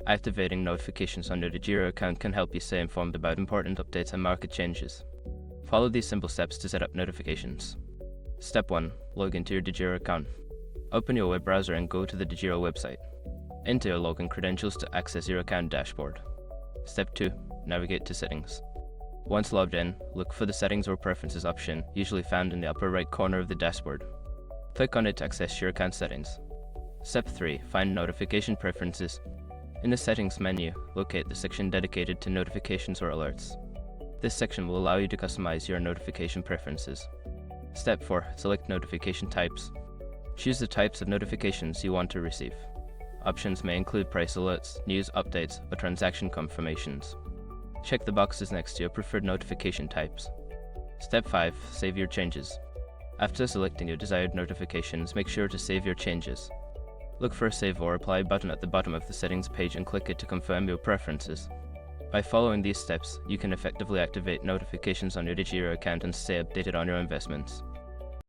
Activating notifications on your Degiro account can help you stay informed about important updates and market changes. Follow these simple steps to set up notifications. Step 1. Log into your Degiro account. Open your web browser and go to the Degiro website. Enter your login credentials to access your account dashboard. Step 2. Navigate to Settings. Once logged in, look for the Settings or Preferences option, usually found in the upper right corner of the dashboard. Click on it to access your account settings. Step 3. Find Notification Preferences. In the Settings menu, locate the section dedicated to notifications or alerts. This section will allow you to customize your notification preferences. Step 4. Select Notification Types. Choose the types of notifications you want to receive. Options may include price alerts, news updates, or transaction confirmations. Check the boxes next to your preferred notification types. Step 5. Save your changes. After selecting your desired notifications, make sure to save your changes. Look for a Save or Apply button at the bottom of the settings page and click it to confirm your preferences. By following these steps, you can effectively activate notifications on your Degiro account and stay updated on your investments.